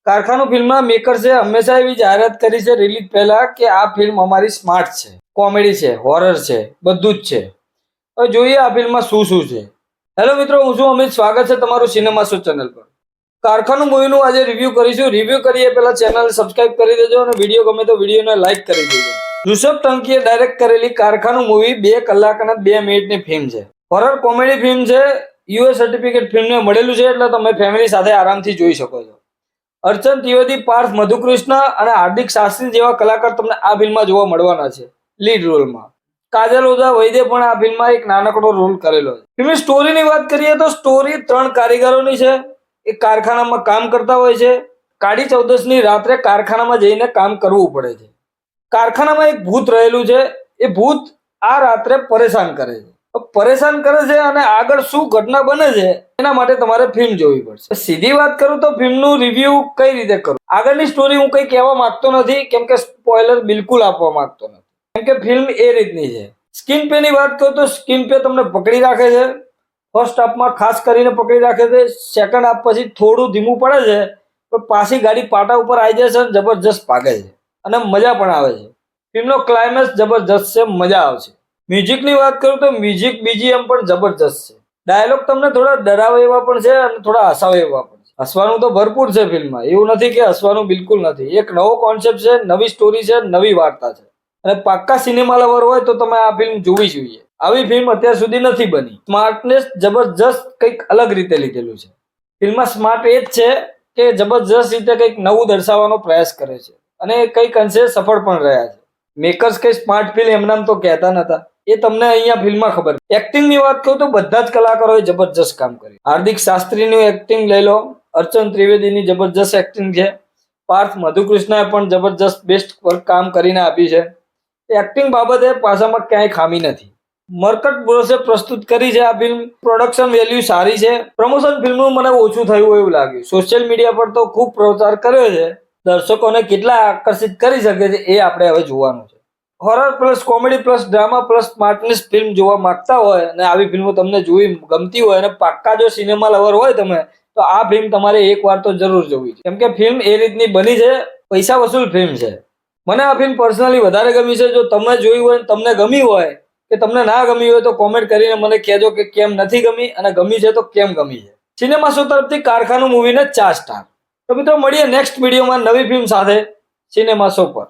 કારખાનું ફિલ્મના મેકર્સે હંમેશા એવી જાહેરાત કરી છે રિલીઝ પહેલા કે આ ફિલ્મ અમારી સ્માર્ટ છે, કોમેડી છે, હોરર છે, બધું જ છે. હવે જોઈએ આ ફિલ્મમાં શું શું છે. હેલો મિત્રો, હું છું અમિત. સ્વાગત છે તમારું સિનેમા શો ચેનલ પર. કારખાનું મૂવીનું આજે રિવ્યુ કરીશું. રિવ્યુ કરીએ પહેલા ચેનલ સબસ્ક્રાઇબ કરી દેજો અને વિડીયો ગમે તો વિડીયોને લાઈક કરી દેજો. ઋષભ ટંકીએ ડાયરેક્ટ કરેલી કારખાનું મૂવી 2 કલાક અને 2 મિનિટની ફિલ્મ છે. હોરર કોમેડી ફિલ્મ છે. યુએસ સર્ટિફિકેટ ફિલ્મને મળેલું છે એટલે તમે ફેમિલી સાથે આરામથી જોઈ શકો છો. અર્ચન ત્રિવેદી, પાર્થ મધુકૃષ્ણ અને હાર્દિક શાસ્ત્રી જેવા કલાકાર તમને આ ફિલ્મમાં જોવા મળવાના છે લીડ રોલમાં. કાજલ ઓઝા વૈદ્ય પણ આ ફિલ્મમાં એક નાનકડો રોલ કરેલો છે. ફિલ્મની સ્ટોરીની વાત કરીએ તો સ્ટોરી 3 કારીગરોની છે. એક કારખાનામાં કામ કરતા હોય છે. કાળી ચૌદસની રાત્રે કારખાનામાં જઈને કામ કરવું પડે છે. કારખાનામાં એક ભૂત રહેલું છે. એ ભૂત આ રાત્રે પરેશાન કરે છે. પરેશાન કરે છે અને આગળ શું ઘટના બને છે એના માટે તમારે ફિલ્મ જોવી પડશે. સીધી વાત કરું તો ફિલ્મનું રિવ્યુ કઈ રીતે કરું. આગળની સ્ટોરી હું કઈ કહેવા માંગતો નથી કેમ કે સ્પોઇલર બિલકુલ આપવા માંગતો નથી, કેમ કે ફિલ્મ એ રીતની છે. સ્ક્રીન પે ની વાત કરું તો સ્ક્રીન પે તમને પકડી રાખે છે. ફર્સ્ટ હાફમાં ખાસ કરીને પકડી રાખે છે. સેકન્ડ હાફ પછી થોડું ધીમું પડે છે પણ પાછી ગાડી પાટા ઉપર આવી જાય છે અને જબરજસ્ત ભાગે છે અને મજા પણ આવે છે. ફિલ્મનો ક્લાઇમેક્સ જબરજસ્ત છે, મજા આવશે. મ્યુઝિકની વાત કરું તો મ્યુઝિક બીજીએમ પણ જબરજસ્ત છે. ડાયલોગ તમને થોડા ડરાવે એવા પણ છે અને થોડા હસાવે એવા પણ છે. હસવાનું તો ભરપૂર છે ફિલ્મમાં, એવું નથી કે હસવાનું બિલકુલ નથી. એક નવો કોન્સેપ્ટ છે, નવી સ્ટોરી છે, નવી વાર્તા છે અને પાક્કા સિનેમા લવર હોય તો તમે આ ફિલ્મ જોવી જોઈએ. આવી ફિલ્મ અત્યાર સુધી નથી બની. સ્માર્ટનેસ જબરજસ્ત કંઈક અલગ રીતે લીધેલું છે. ફિલ્મમાં સ્માર્ટ એ જ છે કે જબરજસ્ત રીતે કંઈક નવું દર્શાવવાનો પ્રયાસ કરે છે અને કંઈક અંશે સફળ પણ રહ્યા છે. મેકર્સ કઈ સ્માર્ટ ફિલ્મ એમનામ તો કહેતા નતા, એ તમને અહીંયા ફિલ્મમાં ખબર. એક્ટિંગની વાત કરું તો બધા જ કલાકારોએ જબરજસ્ત કામ કર્યું. હાર્દિક શાસ્ત્રીનું એક્ટિંગ લઈ લો, અર્ચન ત્રિવેદીની જબરજસ્ત એક્ટિંગ છે, પાર્થ મધુકૃષ્ણએ પણ જબરજસ્ત બેસ્ટ વર્ક કામ કરીને આપી છે. એક્ટિંગ બાબતે પાછામાં ક્યાંય ખામી નથી. મરકટ બ્રોસે પ્રસ્તુત કરી છે આ ફિલ્મ. પ્રોડક્શન વેલ્યુ સારી છે. પ્રમોશન ફિલ્મનું મને ઓછું થયું એવું લાગ્યું. સોશિયલ મીડિયા પર તો ખૂબ પ્રચાર કર્યો છે. દર્શકોને કેટલા આકર્ષિત કરી શકે છે એ આપણે હવે જોવાનું છે. Horror plus comedy plus drama plus smartness film જોવા માંગતા હોય અને આવી ફિલ્મો તમને જોવી ગમતી હોય અને પાક્કા જો સિનેમા લવર હોય તમે, તો આ ફિલ્મ તમારે એકવાર તો જરૂર જોવી છે, કેમ કે ફિલ્મ એ રીતની બની છે. પૈસા વસૂલ ફિલ્મ છે. મને આ ફિલ્મ પર્સનલી વધારે ગમી છે. જો તમે જોઈ હોય તમને ગમી હોય કે તમને ના ગમી હોય તો કોમેન્ટ કરીને મને કહેજો કે કેમ નથી ગમી અને ગમી છે તો કેમ ગમી છે. સિનેમા શો તરફથી કારખાનું મૂવીને 4 સ્ટાર. તો મિત્રો મળીએ નેક્સ્ટ વિડીયોમાં નવી ફિલ્મ સાથે સિનેમા શો પર.